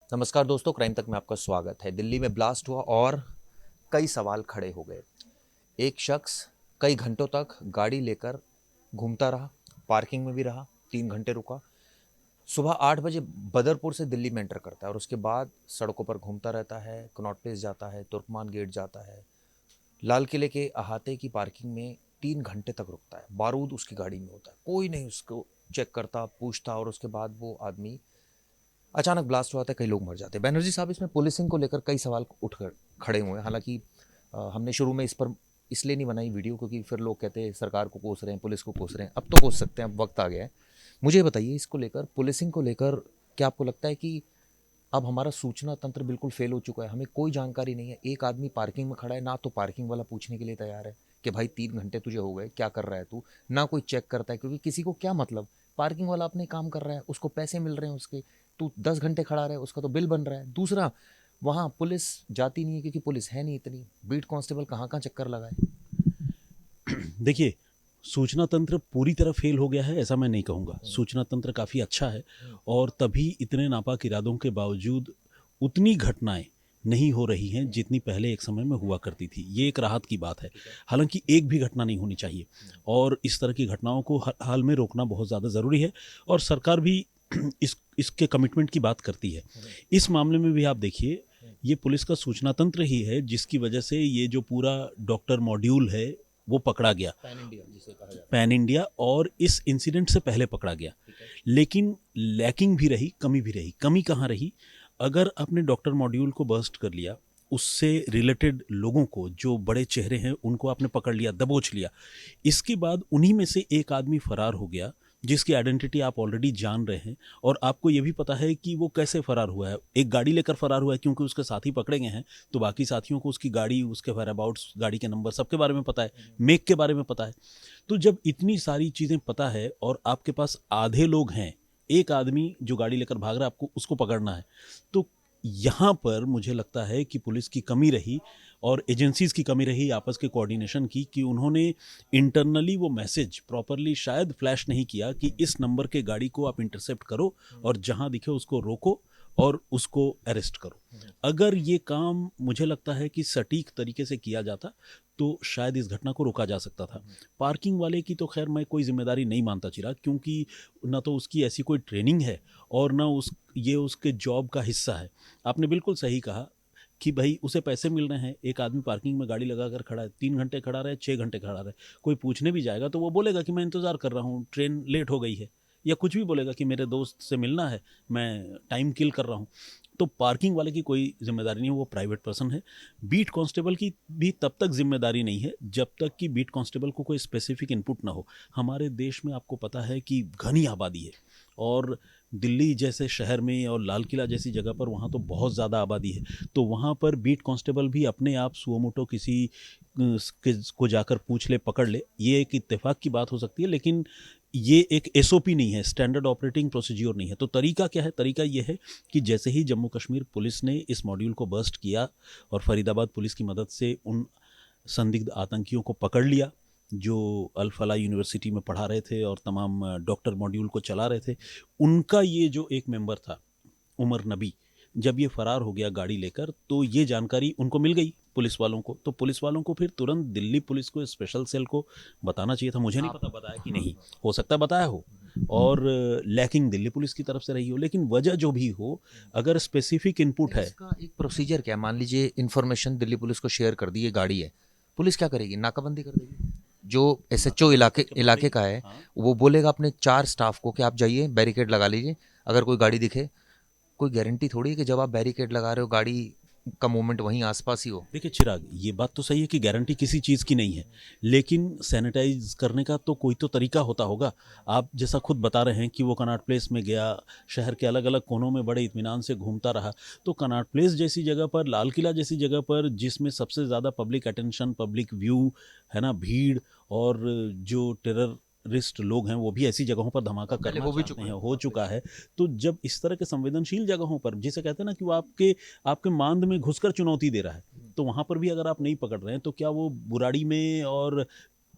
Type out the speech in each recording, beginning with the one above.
नमस्कार दोस्तों, क्राइम तक में आपका स्वागत है। दिल्ली में ब्लास्ट हुआ और कई सवाल खड़े हो गए। एक शख्स कई घंटों तक गाड़ी लेकर घूमता रहा, पार्किंग में भी रहा, 3 घंटे रुका। सुबह 8 बजे बदरपुर से दिल्ली में एंटर करता है और उसके बाद सड़कों पर घूमता रहता है। कनॉट प्लेस जाता है, तुर्कमान गेट जाता है, लाल किले के अहाते की पार्किंग में 3 घंटे तक रुकता है। बारूद उसकी गाड़ी में होता है, कोई नहीं उसको चेक करता, पूछता, और उसके बाद वो आदमी अचानक ब्लास्ट हो जाता है। कई लोग मर जाते हैं। बनर्जी साहब, इसमें पुलिसिंग को लेकर कई सवाल उठ कर खड़े हुए हैं। हालांकि हमने शुरू में इस पर इसलिए नहीं बनाई वीडियो क्योंकि फिर लोग कहते हैं सरकार को कोस रहे हैं, पुलिस को कोस रहे हैं। अब तो कोस सकते हैं, अब वक्त आ गया है। मुझे बताइए, इसको लेकर, पुलिसिंग को लेकर, क्या आपको लगता है कि अब हमारा सूचना तंत्र बिल्कुल फेल हो चुका है? हमें कोई जानकारी नहीं है। एक आदमी पार्किंग में खड़ा है, ना तो पार्किंग वाला पूछने के लिए तैयार है कि भाई 3 घंटे तुझे हो गए, क्या कर रहा है तू, ना कोई चेक करता है। क्योंकि किसी को क्या मतलब, पार्किंग वाला अपने काम कर रहा है, उसको पैसे मिल रहे हैं उसके। तू 10 घंटे खड़ा रहे, उसका तो बिल बन रहा है। दूसरा, वहाँ पुलिस जाती नहीं है क्योंकि पुलिस है नहीं इतनी। बीट कांस्टेबल कहाँ कहाँ चक्कर लगाए। देखिए, सूचना तंत्र पूरी तरह फेल हो गया है ऐसा मैं नहीं कहूँगा। सूचना तंत्र काफ़ी अच्छा है और तभी इतने नापाक इरादों के बावजूद उतनी घटनाएं नहीं हो रही हैं जितनी पहले एक समय में हुआ करती थी। ये एक राहत की बात है। हालांकि एक भी घटना नहीं होनी चाहिए और इस तरह की घटनाओं को हर हाल में रोकना बहुत ज़्यादा ज़रूरी है और सरकार भी इसके कमिटमेंट की बात करती है। इस मामले में भी आप देखिए, ये पुलिस का सूचना तंत्र ही है जिसकी वजह से ये जो पूरा डॉक्टर मॉड्यूल है वो पकड़ा गया, पैन इंडिया जिसे कहा जाता पैन इंडिया, और इस इंसिडेंट से पहले पकड़ा गया। है। लेकिन लैकिंग भी रही, कमी भी रही। कमी कहाँ रही? अगर आपने डॉक्टर मॉड्यूल को बर्स्ट कर लिया, उससे रिलेटेड लोगों को जो बड़े चेहरे हैं उनको आपने पकड़ लिया, दबोच लिया, इसके बाद उन्हीं में से एक आदमी फरार हो गया जिसकी आइडेंटिटी आप ऑलरेडी जान रहे हैं और आपको ये भी पता है कि वो कैसे फरार हुआ है। एक गाड़ी लेकर फरार हुआ है क्योंकि उसके साथी पकड़े गए हैं, तो बाकी साथियों को उसकी गाड़ी, उसके वेयर अबाउट्स, गाड़ी के नंबर सबके बारे में पता है, मेक के बारे में पता है। तो जब इतनी सारी चीज़ें पता है और आपके पास आधे लोग हैं, एक आदमी जो गाड़ी लेकर भाग रहा है, आपको उसको पकड़ना है, तो यहाँ पर मुझे लगता है कि पुलिस की कमी रही और एजेंसीज की कमी रही आपस के कोऑर्डिनेशन की, कि उन्होंने इंटरनली वो मैसेज प्रॉपरली शायद फ्लैश नहीं किया कि इस नंबर के गाड़ी को आप इंटरसेप्ट करो और जहाँ दिखे उसको रोको और उसको अरेस्ट करो। अगर ये काम मुझे लगता है कि सटीक तरीके से किया जाता तो शायद इस घटना को रोका जा सकता था। पार्किंग वाले की तो खैर मैं कोई जिम्मेदारी नहीं मानता चिराग, क्योंकि ना तो उसकी ऐसी कोई ट्रेनिंग है और ना ये उसके जॉब का हिस्सा है। आपने बिल्कुल सही कहा कि भाई उसे पैसे मिल रहे हैं। एक आदमी पार्किंग में गाड़ी लगा कर खड़ा है, 3 घंटे खड़ा रहे, 6 घंटे खड़ा रहे, कोई पूछने भी जाएगा तो वो बोलेगा कि मैं इंतज़ार कर रहा हूँ, ट्रेन लेट हो गई है, या कुछ भी बोलेगा कि मेरे दोस्त से मिलना है, मैं टाइम किल कर रहा हूँ। तो पार्किंग वाले की कोई जिम्मेदारी नहीं है, वो प्राइवेट पर्सन है। बीट कांस्टेबल की भी तब तक जिम्मेदारी नहीं है जब तक कि बीट कांस्टेबल को कोई स्पेसिफिक इनपुट ना हो। हमारे देश में आपको पता है कि घनी आबादी है और दिल्ली जैसे शहर में और लाल किला जैसी जगह पर वहाँ तो बहुत ज़्यादा आबादी है। तो वहाँ पर बीट कांस्टेबल भी अपने आप सुओ मोटो किसी को जाकर पूछ ले, पकड़ ले, ये एक इत्तेफाक की बात हो सकती है, लेकिन ये एक एसओपी नहीं है, स्टैंडर्ड ऑपरेटिंग प्रोसीज्योर नहीं है। तो तरीका क्या है? तरीका ये है कि जैसे ही जम्मू कश्मीर पुलिस ने इस मॉड्यूल को बर्स्ट किया और फरीदाबाद पुलिस की मदद से उन संदिग्ध आतंकियों को पकड़ लिया जो अल फला यूनिवर्सिटी में पढ़ा रहे थे और तमाम डॉक्टर मॉड्यूल को चला रहे थे, उनका ये जो एक मेंबर था, उमर नबी, जब ये फरार हो गया गाड़ी लेकर, तो ये जानकारी उनको मिल गई पुलिस वालों को। तो पुलिस वालों को फिर तुरंत दिल्ली पुलिस को, स्पेशल सेल को बताना चाहिए था। मुझे नहीं आप पता बताया कि नहीं, हो सकता है बताया हो और लैकिंग दिल्ली पुलिस की तरफ से रही हो, लेकिन वजह जो भी हो, अगर स्पेसिफिक इनपुट नहीं, है। इसका एक प्रोसीजर क्या है? मान लीजिए इन्फॉर्मेशन दिल्ली पुलिस को शेयर कर दी, ये गाड़ी है, पुलिस क्या करेगी? नाकाबंदी कर देगी। जो एसएचओ नाकाबंदी इलाके करके इलाके पकड़ेगी। का है, हाँ, वो बोलेगा अपने 4 स्टाफ को कि आप जाइए बैरिकेड लगा लीजिए। अगर कोई गाड़ी दिखे, कोई गारंटी थोड़ी है कि जब आप बैरिकेड लगा रहे हो गाड़ी का मूवमेंट वहीं आसपास ही हो। देखिए चिराग, ये बात तो सही है कि गारंटी किसी चीज़ की नहीं है, लेकिन सैनिटाइज करने का तो कोई तो तरीका होता होगा। आप जैसा खुद बता रहे हैं कि वो कनॉट प्लेस में गया, शहर के अलग अलग कोनों में बड़े इत्मीनान से घूमता रहा, तो कनॉट प्लेस जैसी जगह पर, लाल किला जैसी जगह पर, जिसमें सबसे ज़्यादा पब्लिक अटेंशन, पब्लिक व्यू है ना, भीड़, और जो टेररिस्ट लोग हैं वो भी ऐसी जगहों पर धमाका पहले करना हो भी चाहते चुका हैं, है। हो चुका है। तो जब इस तरह के संवेदनशील जगहों पर, जिसे कहते हैं ना कि वो आपके आपके मांद में घुसकर चुनौती दे रहा है, तो वहाँ पर भी अगर आप नहीं पकड़ रहे हैं, तो क्या वो बुराड़ी में और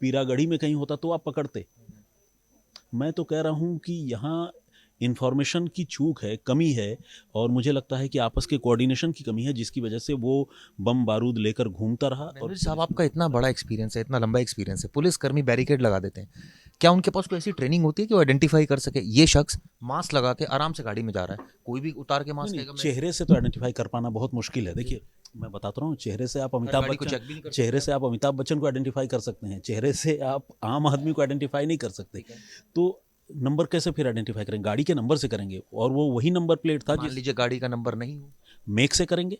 पीरागढ़ी में कहीं होता तो आप पकड़ते? मैं तो कह रहा हूँ कि यहाँ इन्फॉर्मेशन की चूक है, कमी है, और मुझे लगता है कि आपस के कोऑर्डिनेशन की कमी है, जिसकी वजह से वो बम बारूद लेकर घूमता रहा। और मैनुअल साहब, आपका इतना बड़ा एक्सपीरियंस है, इतना लंबा एक्सपीरियंस है, पुलिसकर्मी बैरिकेड लगा देते हैं, क्या उनके पास कोई ऐसी ट्रेनिंग होती है कि वो आइडेंटिफाई कर सके ये शख्स मास्क लगा के आराम से गाड़ी में जा रहा है, कोई भी उतार के मास्क नहीं, कहेगा चेहरे से तो आइडेंटिफाई कर पाना बहुत मुश्किल है। देखिए, मैं बताता रहा हूँ, चेहरे से आप अमिताभ गाड़ी को बच्चन check भी नहीं कर चेहरे से आप अमिताभ बच्चन को आइडेंटिफाई कर सकते हैं, चेहरे से आप आम आदमी को आइडेंटिफाई नहीं कर सकते। तो नंबर कैसे फिर आइडेंटिफाई करेंगे? गाड़ी के नंबर से करेंगे, और वो वही नंबर प्लेट था मान जिस लीजिए गाड़ी का नंबर नहीं हो, मेक से करेंगे।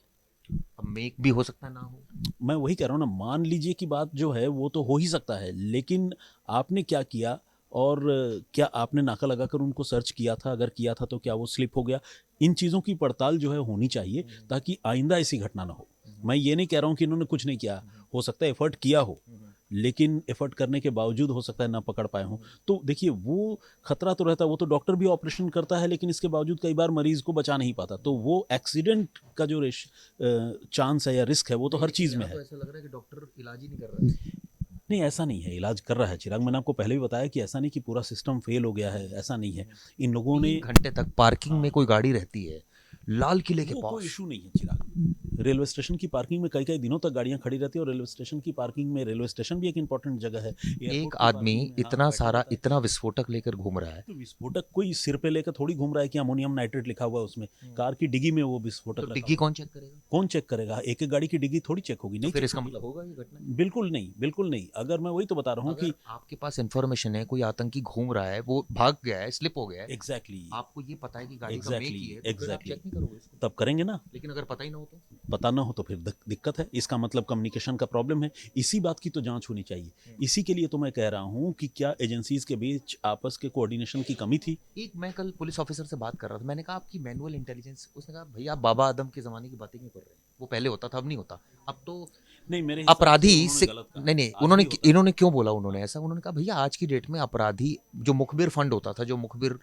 अब मेक भी हो सकता है ना हो। मैं वही कह रहा हूँ ना, मान लीजिए की बात जो है वो तो हो ही सकता है, लेकिन आपने क्या किया, और क्या आपने नाका लगाकर उनको सर्च किया था? अगर किया था तो क्या वो स्लिप हो गया? इन चीज़ों की पड़ताल जो है होनी चाहिए, ताकि आइंदा ऐसी घटना ना हो। मैं ये नहीं कह रहा हूँ कि इन्होंने कुछ नहीं किया, हो सकता है एफर्ट किया हो, लेकिन एफर्ट करने के बावजूद हो सकता है ना पकड़ पाए हों। तो देखिए, वो खतरा तो रहता है, वो तो डॉक्टर भी ऑपरेशन करता है, लेकिन इसके बावजूद कई बार मरीज को बचा नहीं पाता। तो वो एक्सीडेंट का जो चांस है या रिस्क है, वो तो हर चीज़ में है। ऐसा लग रहा है कि डॉक्टर इलाज ही नहीं कर रहा है। नहीं, ऐसा नहीं है, इलाज कर रहा है चिराग। मैंने आपको पहले भी बताया कि ऐसा नहीं कि पूरा सिस्टम फेल हो गया है, ऐसा नहीं है। इन लोगों ने 3 घंटे तक पार्किंग में कोई गाड़ी रहती है लाल किले के वो कोई पास। इशू नहीं है चिराग। रेलवे स्टेशन की पार्किंग में कई कई दिनों तक गाड़ियां खड़ी रहती है, और रेलवे स्टेशन की पार्किंग में, रेलवे स्टेशन भी एक इंपॉर्टेंट जगह है। एयरपोर्ट एक की आदमी पार्किंग में, हाँ, इतना बैठा सारा रहता है। इतना विस्फोटक लेकर घूम रहा है, तो विस्फोटक कोई सिर पे लेकर थोड़ी घूम रहा है कि अमोनियम नाइट्रेट लिखा हुआ है उसमें। कार की डिग्गी में वो विस्फोटक तो रखा डिग्गी हुआ है। कौन चेक करेगा? कौन चेक करेगा? एक एक गाड़ी की डिग्गी थोड़ी चेक होगी, तो नहीं फिर चेक इसका होगी। मतलब होगा ये घटना। बिल्कुल नहीं, बिल्कुल नहीं। अगर मैं वही तो बता रहा हूँ अगर कि आपके पास इंफॉर्मेशन है कोई आतंकी घूम रहा है, वो भाग गया है, स्लिप हो गया है, एग्जैक्टली आपको ये पता है कि गाड़ी का मेक ही है, तो फिर आप एग्जैक्टली चेक नहीं करोगे इसको? तब करेंगे ना। लेकिन अगर पता ही ना हो तो? पता ना हो तो फिर दिक्कत है। इसका मतलब कम्युनिकेशन का प्रॉब्लम है। इसी बात की तो जांच होनी चाहिए। इसी के लिए तो मैं कह रहा हूँ कि क्या एजेंसीज के बीच आपस के कोऑर्डिनेशन की कमी थी? एक मैं कल पुलिस ऑफिसर से बात कर रहा था, मैंने कहा आपकी मैनुअल इंटेलिजेंस, उसने कहा भैया आप बाबा आदम के ज़माने की बातें क्यों कर रहे हैं, वो पहले होता था अब नहीं होता। अब तो नहीं, मेरे हिसाब से अपराधी उन्होंने से गलत कहा। नहीं नहीं, आज भी होता है। इन्होंने क्यों बोला उन्होंने ऐसा, उन्होंने कहा भैया आज की डेट में अपराधी जो मुखबिर फंड होता था, जो मुखबिर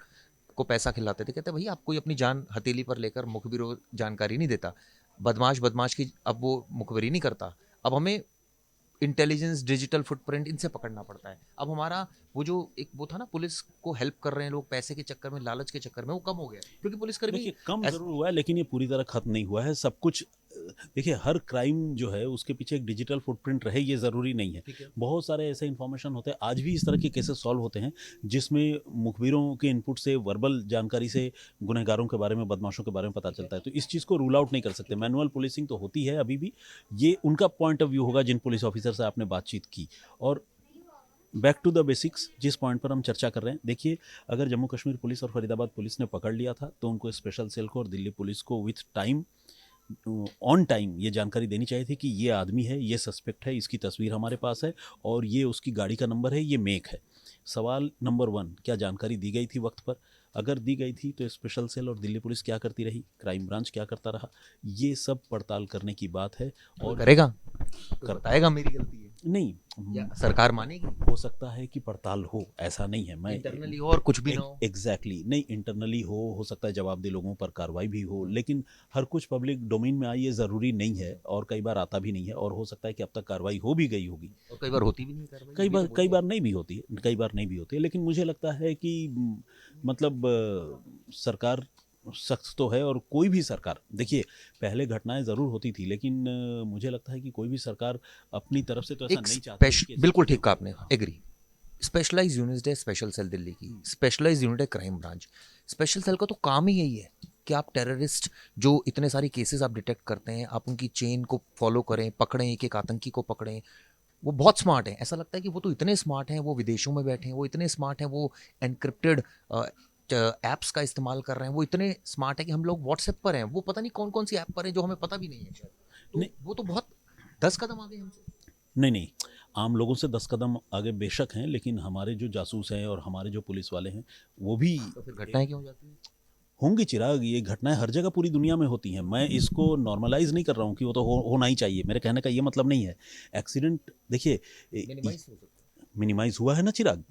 को पैसा खिलाते थे, कहते भैया आप कोई अपनी जान हथेली पर लेकर मुखबिर को जानकारी नहीं देता, बदमाश बदमाश की अब वो मुखबिरी नहीं करता, अब हमें इंटेलिजेंस डिजिटल फुटप्रिंट इनसे पकड़ना पड़ता है। अब हमारा वो जो एक वो था ना, पुलिस को हेल्प कर रहे हैं लोग पैसे के चक्कर में, लालच के चक्कर में, वो कम हो गया क्योंकि पुलिसकर्मी देखिए, कम जरूर हुआ है, लेकिन ये पूरी तरह खत्म नहीं हुआ है सब कुछ। देखिए, हर क्राइम जो है उसके पीछे एक डिजिटल फुटप्रिंट रहे, ये ज़रूरी नहीं है। बहुत सारे ऐसे इन्फॉर्मेशन होते हैं, आज भी इस तरह के केसेस सॉल्व होते हैं, जिसमें मुखबिरों के इनपुट से, वर्बल जानकारी से गुनहगारों के बारे में, बदमाशों के बारे में पता चलता है। तो इस चीज़ को रूल आउट नहीं कर सकते। मैनुअल पुलिसिंग तो होती है अभी भी, ये उनका पॉइंट ऑफ व्यू होगा जिन पुलिस ऑफिसर से आपने बातचीत की। और बैक टू द बेसिक्स, जिस पॉइंट पर हम चर्चा कर रहे हैं, देखिए, अगर जम्मू कश्मीर पुलिस और फरीदाबाद पुलिस ने पकड़ लिया था, तो उनको स्पेशल सेल को और दिल्ली पुलिस को विथ टाइम, ऑन टाइम ये जानकारी देनी चाहिए थी कि ये आदमी है, ये सस्पेक्ट है, इसकी तस्वीर हमारे पास है, और ये उसकी गाड़ी का नंबर है, ये मेक है। सवाल नंबर 1, क्या जानकारी दी गई थी वक्त पर? अगर दी गई थी तो स्पेशल सेल और दिल्ली पुलिस क्या करती रही, क्राइम ब्रांच क्या करता रहा? ये सब पड़ताल करने की बात है। और और करेगा तो बताएगा मेरी गलती है, नहीं, या सरकार मानेगी? हो सकता है कि पड़ताल हो, ऐसा नहीं है। मैं इंटरनली हो और कुछ भी ना हो। एग्जैक्टली नहीं, इंटरनली हो सकता है जवाबदेह लोगों पर कार्रवाई भी हो, लेकिन हर कुछ पब्लिक डोमेन में आए ये ज़रूरी नहीं है, और कई बार आता भी नहीं है, और हो सकता है कि अब तक कार्रवाई हो भी गई होगी। और कई बार होती भी नहीं कार्रवाई, कई ये भी बार तो कई बोलते बार नहीं भी होती है, कई बार नहीं भी होती है, लेकिन मुझे लगता है कि मतलब सरकार सख्त तो है, और कोई भी सरकार, देखिए, पहले घटनाएं ज़रूर होती थी, लेकिन मुझे लगता है कि कोई भी सरकार अपनी तरफ से तो हैं। ऐसा एक नहीं चाहती कि ऐसी बिल्कुल चीज़ें ठीक कहा हों। आपने, एग्री। स्पेशलाइज यूनिट है स्पेशल सेल दिल्ली की, स्पेशलाइज यूनिट है क्राइम ब्रांच। स्पेशल सेल का तो काम ही यही है कि आप टेररिस्ट जो इतने सारे केसेस आप डिटेक्ट करते हैं, आप उनकी चेन को फॉलो करें, पकड़ें, एक एक आतंकी को पकड़ें। वो बहुत स्मार्ट हैं, ऐसा लगता है कि वो तो इतने स्मार्ट हैं, वो विदेशों में बैठे हैं, वो इतने स्मार्ट हैं, वो एनक्रिप्टेड ऐप्स का इस्तेमाल कर रहे हैं, वो इतने स्मार्ट है कि हम लोग व्हाट्सएप पर हैं, वो पता नहीं कौन कौन सी ऐप पर हैं जो हमें पता भी नहीं है शायद। तो नहीं, वो तो बहुत 10 कदम आगे हमसे। नहीं, नहीं, आम लोगों से 10 कदम आगे बेशक हैं, लेकिन हमारे जो जासूस हैं और हमारे जो पुलिस वाले हैं, वो भी तो फिर घटनाएं क्यों हो जाती हैं? होंगी चिराग। ये घटनाएं हर जगह पूरी दुनिया में होती हैं। मैं इसको नॉर्मलाइज नहीं कर रहा हूँ कि वो तो होना ही चाहिए, मेरे कहने का ये मतलब नहीं है। एक्सीडेंट देखिए मिनिमाइज हो सकता है। मिनिमाइज हुआ है ना चिराग,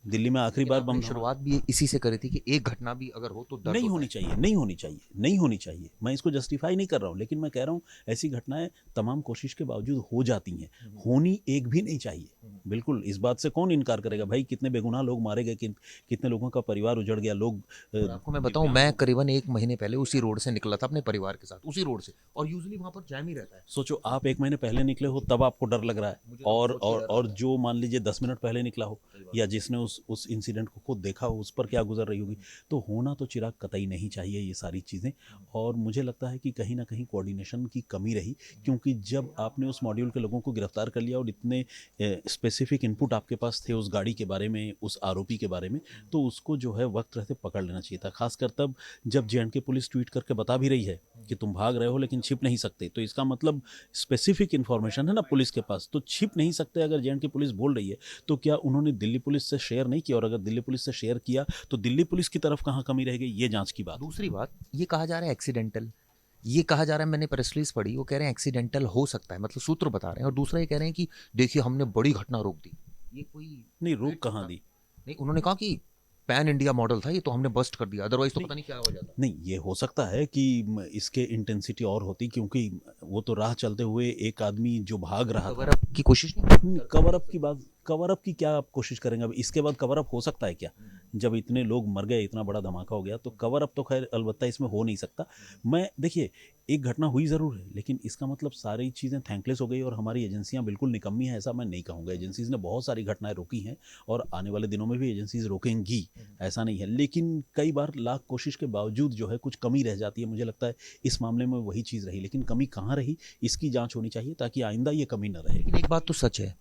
दिल्ली में आखिरी बार बम आपने धमाका शुरुआत भी इसी से करी थी कि एक घटना भी अगर हो तो डर नहीं होता होनी है। चाहिए, नहीं होनी चाहिए, नहीं होनी चाहिए। मैं इसको जस्टिफाई नहीं कर रहा हूँ, लेकिन मैं कह रहा हूँ ऐसी घटनाएं तमाम कोशिश के बावजूद हो जाती हैं। होनी एक भी नहीं चाहिए। बिल्कुल, इस बात से कौन इनकार करेगा भाई? कितने बेगुनाह लोग मारे गए, कितने लोगों का परिवार उजड़ गया, लोग और आपको मैं बताऊं, दिव्यांग मैं लोग। करीबन एक महीने पहले उसी रोड से निकला था अपने परिवार के साथ, उसी रोड से, और यूजुअली वहां पर जैम ही रहता है। सोचो आप 1 महीने पहले निकले हो तब आपको डर लग रहा है, मुझे तो अब सोच के डर और लगता है। जो मान लीजिए 10 मिनट पहले निकला हो या जिसने उस इंसिडेंट को खुद देखा हो, उस पर क्या गुजर रही होगी। तो होना तो चिराग कतई नहीं चाहिए ये सारी चीज़ें। और मुझे लगता है कि कहीं ना कहीं कोऑर्डिनेशन की कमी रही, क्योंकि जब आपने उस मॉड्यूल के लोगों को गिरफ्तार कर लिया और इतने स्पेसिफिक इनपुट आपके पास थे उस गाड़ी के बारे में, उस आरोपी के बारे में, तो उसको जो है वक्त रहते पकड़ लेना चाहिए था। खासकर तब जब जे पुलिस ट्वीट करके बता भी रही है कि तुम भाग रहे हो लेकिन छिप नहीं सकते, तो इसका मतलब स्पेसिफिक इन्फॉर्मेशन है ना पुलिस के पास, तो छिप नहीं सकते अगर जे पुलिस बोल रही है। तो क्या उन्होंने दिल्ली पुलिस से शेयर नहीं किया? और अगर दिल्ली पुलिस से शेयर किया तो दिल्ली पुलिस की तरफ कहाँ कमी रह गई, ये जांच की बात। दूसरी बात, ये कहा जा रहा है एक्सीडेंटल, ये कहा जा रहा है, मैंने प्रेस रिलीज पढ़ी, वो कह रहे हैं एक्सीडेंटल हो सकता है, मतलब सूत्र बता रहे हैं, और दूसरा ये कह रहे हैं कि देखिए हमने बड़ी घटना रोक दी। ये कोई नहीं, रोक वेट कहाँ होता? दी? नहीं, उन्होंने कहा कि पैन इंडिया मॉडल था ये, तो हमने बस्ट कर दिया, अदरवाइज तो नहीं पता नहीं क्या हो जाता। नहीं, ये हो सकता है कि इसके इंटेंसिटी और होती, क्योंकि वो तो राह चलते हुए एक आदमी जो भाग रहा कवर था। अप की कोशिश नहीं कवर अप की बात, कवर अप की क्या आप कोशिश करेंगे? अब इसके बाद कवर अप हो सकता है क्या? जब इतने लोग मर गए, इतना बड़ा धमाका हो गया, तो कवर अप तो खैर अलबत्ता इसमें हो नहीं सकता। मैं देखिए, एक घटना हुई ज़रूर है, लेकिन इसका मतलब सारी चीज़ें थैंकलेस हो गई और हमारी एजेंसियां बिल्कुल निकम्मी हैं, ऐसा मैं नहीं कहूँगा। एजेंसीज़ ने बहुत सारी घटनाएं रोकी हैं और आने वाले दिनों में भी एजेंसीज रोकेंगी, ऐसा नहीं है। लेकिन कई बार लाख कोशिश के बावजूद जो है कुछ कमी रह जाती है। मुझे लगता है इस मामले में वही चीज़ रही, लेकिन कमी कहाँ रही, इसकी जांच होनी चाहिए ताकि आइंदा ये कमी न रहे। लेकिन एक बात तो सच है,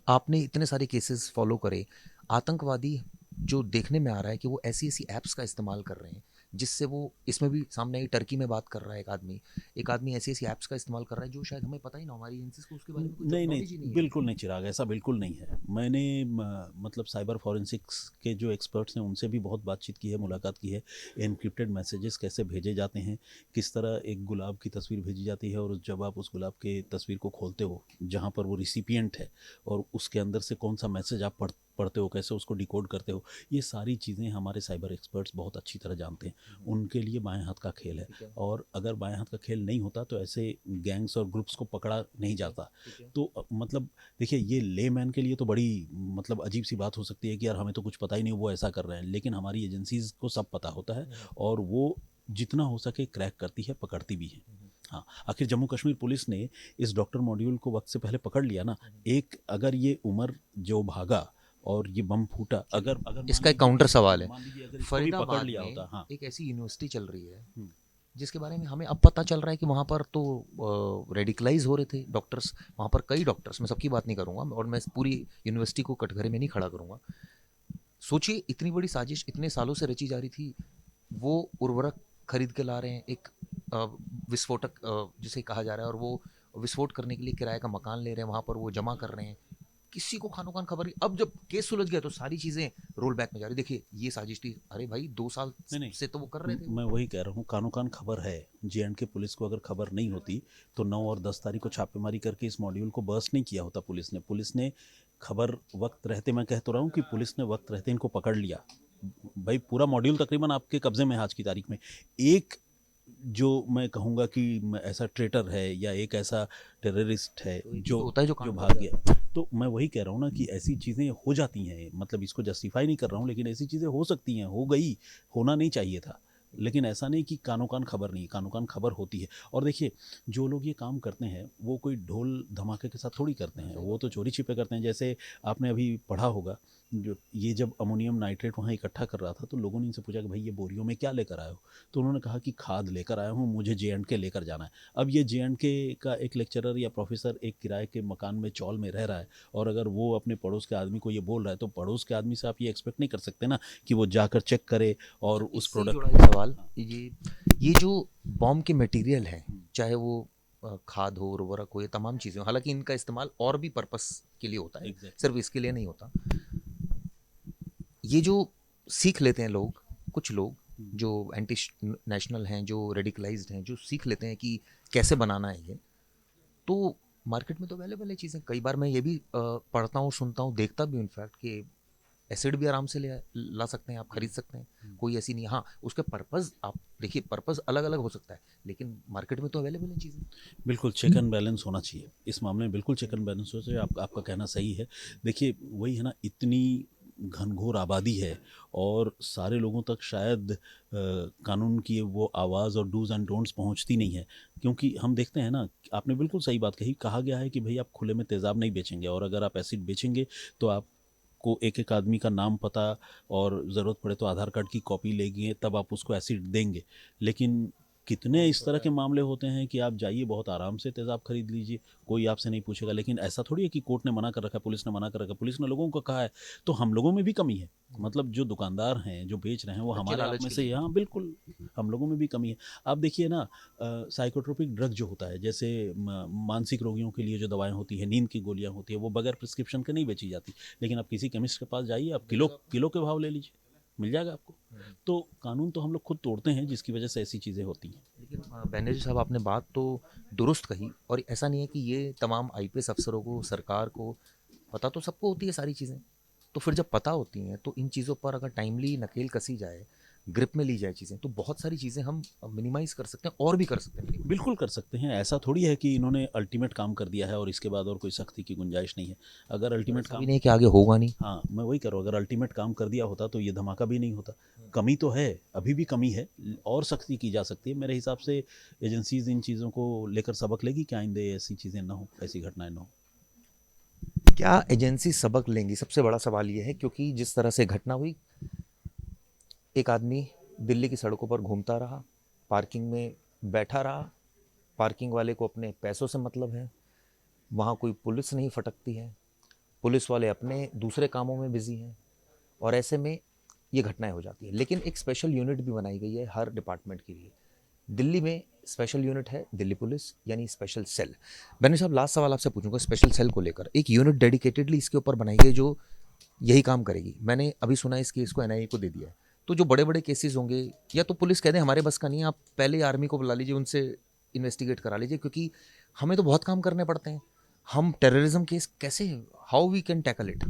आपने इतने सारे केसेस फॉलो करे, आतंकवादी जो देखने में आ रहा है कि वो ऐसी ऐसी ऐप्स का इस्तेमाल कर रहे हैं जिससे वो, इसमें भी सामने आई टर्की में बात कर रहा है एक आदमी ऐसी ऐसी ऐप्स का इस्तेमाल कर रहा है जो शायद हमें पता ही ना, हमारी एजेंसीज को उसके बारे में कोई नहीं नॉलेज ही नहीं, नहीं है। बिल्कुल नहीं चिराग, ऐसा बिल्कुल नहीं है। मैंने मतलब साइबर फॉरेंसिक्स के जो एक्सपर्ट्स हैं उनसे भी बहुत बातचीत की है, मुलाकात की है। एनक्रिप्टेड मैसेजेस कैसे भेजे जाते हैं, किस तरह एक गुलाब की तस्वीर भेजी जाती है, और जब आप उस गुलाब के तस्वीर को खोलते हो जहाँ पर वो रिसिपिएंट है, और उसके अंदर से कौन सा मैसेज आप पढ़ते हो, कैसे उसको डिकोड करते हो, ये सारी चीज़ें हमारे साइबर एक्सपर्ट्स बहुत अच्छी तरह जानते हैं। उनके लिए बाएं हाथ का खेल है, और अगर बाएं हाथ का खेल नहीं होता तो ऐसे गैंग्स और ग्रुप्स को पकड़ा नहीं जाता। तो मतलब देखिए, ये लेमैन के लिए तो बड़ी मतलब अजीब सी बात हो सकती है कि यार हमें तो कुछ पता ही नहीं, वो ऐसा कर रहे हैं, लेकिन हमारी एजेंसीज को सब पता होता है और वो जितना हो सके क्रैक करती है, पकड़ती भी है। हाँ, आखिर जम्मू कश्मीर पुलिस ने इस डॉक्टर मॉड्यूल को वक्त से पहले पकड़ लिया ना। एक अगर ये उमर जो भागा और ये बम फूटा, अगर अगर इसका एक काउंटर सवाल है, मान लीजिए अगर इसको भी पकड़ फरीदाबाद लिया में होता। हाँ। एक ऐसी यूनिवर्सिटी चल रही है हम्म, जिसके बारे में हमें अब पता चल रहा है कि वहाँ पर तो रेडिकलाइज हो रहे थे डॉक्टर्स, वहाँ पर कई डॉक्टर्स, मैं सबकी बात नहीं करूँगा और मैं पूरी यूनिवर्सिटी को कटघरे में नहीं खड़ा करूँगा। सोचिए, इतनी बड़ी साजिश इतने सालों से रची जा रही थी, वो उर्वरक खरीद के ला रहे हैं, एक अ, विस्फोटक जिसे कहा जा रहा है, और वो विस्फोट करने के लिए किराए का मकान ले रहे हैं, वहाँ पर वो जमा कर रहे हैं, किसी को खानो खान खबर नहीं। अब जब केस सुलझ गया तो सारी चीजें रोल बैक में जा रही, देखिए ये साजिश थी, अरे भाई 2 साल नहीं नहीं, से तो वो कर रहे थे मैं वही कह रहा हूँ, कानो कान खबर है। जे पुलिस को अगर खबर नहीं होती तो 9 और 10 तारीख को छापेमारी करके इस मॉड्यूल को बर्स्ट नहीं किया होता पुलिस ने खबर वक्त रहते, मैं कह तो रहा हूँ कि पुलिस ने वक्त रहते इनको पकड़ लिया। भाई पूरा मॉड्यूल तकरीबन आपके कब्जे में है आज की तारीख में। एक जो मैं कहूँगा कि ऐसा ट्रेटर है या एक ऐसा टेररिस्ट है तो एक ही जो तो होता है जो जो कांड भाग कर गया। जाता है। तो मैं वही कह रहा हूँ ना कि ऐसी चीज़ें हो जाती हैं, मतलब इसको जस्टिफाई नहीं कर रहा हूँ, लेकिन ऐसी चीज़ें हो सकती हैं, हो गई, होना नहीं चाहिए था। लेकिन ऐसा नहीं कि कानो कान खबर नहीं, कानो कान खबर होती है। और देखिए, जो लोग ये काम करते हैं वो कोई ढोल धमाके के साथ थोड़ी करते हैं, वो तो चोरी छिपे करते हैं। जैसे आपने अभी पढ़ा होगा, जो ये जब अमोनियम नाइट्रेट वहाँ इकट्ठा कर रहा था तो लोगों ने इनसे पूछा कि भाई ये बोरियों में क्या लेकर आए हो? तो उन्होंने कहा कि खाद लेकर आया हूँ, मुझे जे लेकर जाना है। अब ये जे का एक लेक्चरर या प्रोफेसर एक किराए के मकान में चौल में रह रहा है, और अगर वो अपने पड़ोस के आदमी को ये बोल रहा है, तो पड़ोस के आदमी से आप ये एक्सपेक्ट नहीं कर सकते ना कि वो जाकर चेक करे और अच्छा, उस इससे ही प्रोडक्ट। जुड़ा एक सवाल, ये जो बॉम्ब के मटेरियल है, चाहे वो खाद हो, उर्वरक हो, ये तमाम चीज़ें हो, हालांकि इनका इस्तेमाल और भी पर्पस के लिए होता है, एग्जैक्टली। सिर्फ इसके लिए नहीं होता। ये जो सीख लेते हैं लोग, कुछ लोग जो एंटी नेशनल हैं, जो रेडिकलाइज्ड हैं, जो सीख लेते हैं कि कैसे बनाना है ये, तो मार्केट में तो अवेलेबल है चीज़ें। कई बार मैं ये भी पढ़ता हूँ, सुनता हूँ, देखता भी हूँ इनफैक्ट कि एसिड भी आराम से ला सकते हैं, आप खरीद सकते हैं, कोई ऐसी नहीं। हाँ, उसके पर्पज़ आप देखिए, पर्पज़ अलग अलग हो सकता है, लेकिन मार्केट में तो अवेलेबल है चीज़ें। बिल्कुल चेक एंड बैलेंस होना चाहिए इस मामले में, बिल्कुल चेक एंड बैलेंस होना चाहिए। आपका कहना सही है। देखिए वही है ना, इतनी घनघोर आबादी है और सारे लोगों तक शायद कानून की वो आवाज़ और डूज एंड डोंट्स पहुंचती नहीं है, क्योंकि हम देखते हैं ना, आपने बिल्कुल सही बात कही। कहा गया है कि भाई आप खुले में तेज़ाब नहीं बेचेंगे, और अगर आप एसिड बेचेंगे तो आप को एक एक आदमी का नाम पता और ज़रूरत पड़े तो आधार कार्ड की कॉपी लेंगे, तब आप उसको एसिड देंगे। लेकिन कितने इस तरह के मामले होते हैं कि आप जाइए बहुत आराम से तेज़ाब खरीद लीजिए, कोई आपसे नहीं पूछेगा। लेकिन ऐसा थोड़ी है कि कोर्ट ने मना कर रखा है, पुलिस ने मना कर रखा है, पुलिस ने लोगों को कहा है। तो हम लोगों में भी कमी है, मतलब जो दुकानदार हैं जो बेच रहे हैं वो बच्चे हमारे आप लालच में के से, लिए। यहाँ बिल्कुल हम लोगों में भी कमी है। आप देखिए ना, साइकोट्रोपिक ड्रग जो होता है, जैसे मानसिक रोगियों के लिए जो दवाएं होती हैं, नींद की गोलियां होती है, वो बगैर प्रिस्क्रिप्शन के नहीं बेची जाती। लेकिन आप किसी केमिस्ट के पास जाइए, आप किलो किलो के भाव ले लीजिए, मिल जाएगा आपको। तो कानून तो हम लोग खुद तोड़ते हैं, जिसकी वजह से ऐसी चीज़ें होती हैं। लेकिन बैनर्जी साहब, आपने बात तो दुरुस्त कही, और ऐसा नहीं है कि ये तमाम आईपीएस अफसरों को, सरकार को पता तो सबको होती है सारी चीज़ें। तो फिर जब पता होती हैं तो इन चीज़ों पर अगर टाइमली नकेल कसी जाए, ग्रिप में ली जाए चीज़ें, तो बहुत सारी चीज़ें हम मिनिमाइज़ कर सकते हैं, और भी कर सकते हैं minimize। बिल्कुल कर सकते हैं। ऐसा थोड़ी है कि इन्होंने अल्टीमेट काम कर दिया है और इसके बाद और कोई सख्ती की गुंजाइश नहीं है। अगर और अल्टीमेट ऐसा भी काम, नहीं है कि आगे होगा नहीं। हाँ मैं वही कर रहा हूँ, अगर अल्टीमेट काम कर दिया होता तो ये धमाका भी नहीं होता। कमी तो है, अभी भी कमी है, और सख्ती की जा सकती है मेरे हिसाब से। एजेंसीज इन चीज़ों को लेकर सबक लेगी कि आइंदे ऐसी चीज़ें ना हो, ऐसी घटनाएं ना हो। क्या एजेंसी सबक लेंगी, सबसे बड़ा सवाल ये है, क्योंकि जिस तरह से घटना हुई, एक आदमी दिल्ली की सड़कों पर घूमता रहा, पार्किंग में बैठा रहा, पार्किंग वाले को अपने पैसों से मतलब है, वहाँ कोई पुलिस नहीं फटकती है, पुलिस वाले अपने दूसरे कामों में बिजी हैं, और ऐसे में ये घटनाएं हो जाती है। लेकिन एक स्पेशल यूनिट भी बनाई गई है हर डिपार्टमेंट के लिए। दिल्ली में स्पेशल यूनिट है दिल्ली पुलिस, यानी स्पेशल सेल। बैनर साहब, लास्ट सवाल आपसे पूछूंगा स्पेशल सेल को लेकर। एक यूनिट डेडिकेटेडली इसके ऊपर बनाई गई जो यही काम करेगी। मैंने अभी सुना इस केस को एनआईए को दे दिया है। तो जो बड़े बड़े केसेस होंगे, या तो पुलिस कह दे हमारे बस का नहीं है, आप पहले आर्मी को बुला लीजिए, उनसे इन्वेस्टिगेट करा लीजिए, क्योंकि हमें तो बहुत काम करने पड़ते हैं। हम टेररिज्म केस कैसे, how we can tackle it?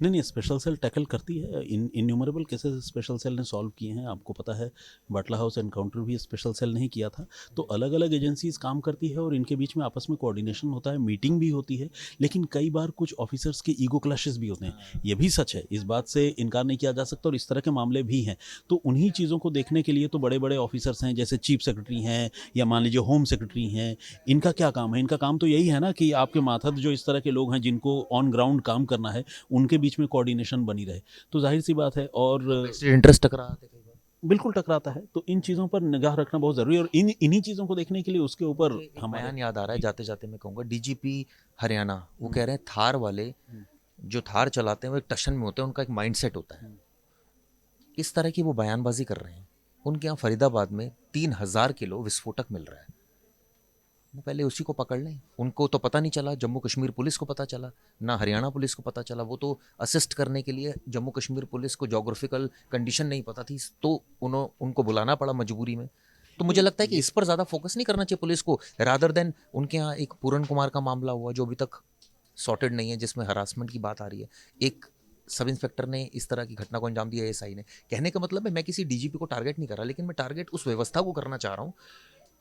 नहीं नहीं, स्पेशल सेल टैकल करती है। इन्यूमरेबल केसेस स्पेशल सेल ने सॉल्व किए हैं, आपको पता है। बाटला हाउस एनकाउंटर भी स्पेशल सेल ने ही किया था। तो अलग अलग एजेंसीज काम करती है और इनके बीच में आपस में कोऑर्डिनेशन होता है, मीटिंग भी होती है। लेकिन कई बार कुछ ऑफिसर्स के ईगो क्लैशेस भी होते हैं, ये भी सच है, इस बात से इनकार नहीं किया जा सकता, और इस तरह के मामले भी हैं। तो उन्हीं चीज़ों को देखने के लिए तो बड़े बड़े ऑफिसर्स हैं, जैसे चीफ सेक्रेटरी हैं या मान लीजिए होम सेक्रेटरी हैं। इनका क्या काम है? इनका काम तो यही है ना कि आपके माथद जो इस तरह के लोग हैं जिनको ऑन ग्राउंड काम करना है, उनके बीच में कोऑर्डिनेशन बनी रहे। तो जाहिर सी बात है, और इंटरेस्ट टकरा आते कई बार। बिल्कुल टकराता है। तो इन चीज़ों पर निगाह रखना बहुत ज़रूरी है, और इन्हीं चीज़ों को देखने के लिए उसके ऊपर मुझे एक हमारे। बयान याद आ रहा है, जी। जाते जाते मैं कहूँगा, डीजीपी हरियाणा, वो हम्म, कह रहे हैं थार वाले हम्म, जो थार चलाते हैं वो एक टशन में होते हैं, उनका एक माइंडसेट होता है। हम्म। इस तरह की वो बयानबाजी कर रहे हैं। उनके यहाँ फरीदाबाद में 3,000 किलो विस्फोटक मिल रहा है। वो पहले उसी को पकड़ लें। उनको तो पता नहीं चला, जम्मू कश्मीर पुलिस को पता चला, ना हरियाणा पुलिस को पता चला। वो तो असिस्ट करने के लिए जम्मू कश्मीर पुलिस को जोग्राफिकल कंडीशन नहीं पता थी, तो उनको बुलाना पड़ा मजबूरी में। तो मुझे नहीं लगता है कि ये, इस पर ज़्यादा फोकस नहीं करना चाहिए पुलिस को, रादर देन उनके यहाँ एक पूरन कुमार का मामला हुआ जो अभी तक सॉर्टेड नहीं है, जिसमें हरासमेंट की बात आ रही है। एक सब इंस्पेक्टर ने इस तरह की घटना को अंजाम दिया, एएसआई ने। कहने का मतलब है, मैं किसी डीजीपी को टारगेट नहीं कर रहा, लेकिन मैं टारगेट उस व्यवस्था को करना चाह रहा हूँ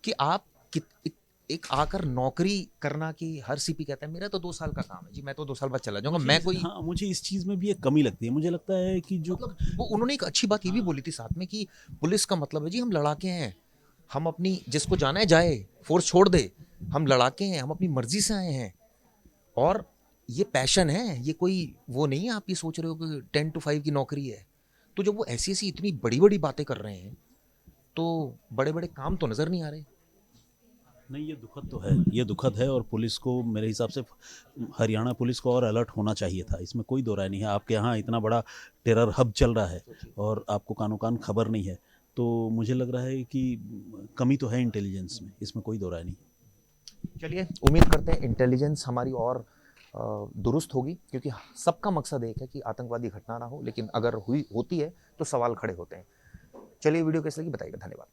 कि आप एक आकर नौकरी करना, कि हर सीपी कहता है मेरा तो 2 साल का काम है जी, मैं तो 2 साल बाद चला जाऊंगा, मैं कोई। हाँ मुझे इस चीज़ में भी एक कमी लगती है। मुझे लगता है कि जो, मतलब वो उन्होंने एक अच्छी बात ये भी बोली थी साथ में, कि पुलिस का मतलब है जी हम लड़ाके हैं, हम अपनी जिसको जाना है जाए, फोर्स छोड़ दे, हम लड़ाके हैं, हम अपनी मर्जी से आए हैं, और ये पैशन है, ये कोई वो नहीं है आप ये सोच रहे हो कि 10 to 5 की नौकरी है। तो जब वो ऐसी ऐसी इतनी बड़ी बड़ी बातें कर रहे हैं, तो बड़े बड़े काम तो नजर नहीं आ रहे। नहीं ये दुखद तो है, ये दुखद है। और पुलिस को मेरे हिसाब से, हरियाणा पुलिस को और अलर्ट होना चाहिए था, इसमें कोई दो राय नहीं है। आपके यहाँ इतना बड़ा टेरर हब चल रहा है और आपको कानो कान खबर नहीं है, तो मुझे लग रहा है कि कमी तो है इंटेलिजेंस में, इसमें कोई दो राय नहीं। चलिए, उम्मीद करते हैं इंटेलिजेंस हमारी और दुरुस्त होगी, क्योंकि सबका मकसद एक है कि आतंकवादी घटना ना हो, लेकिन अगर हुई होती है तो सवाल खड़े होते हैं। चलिए, वीडियो कैसे लगी बताइएगा। धन्यवाद।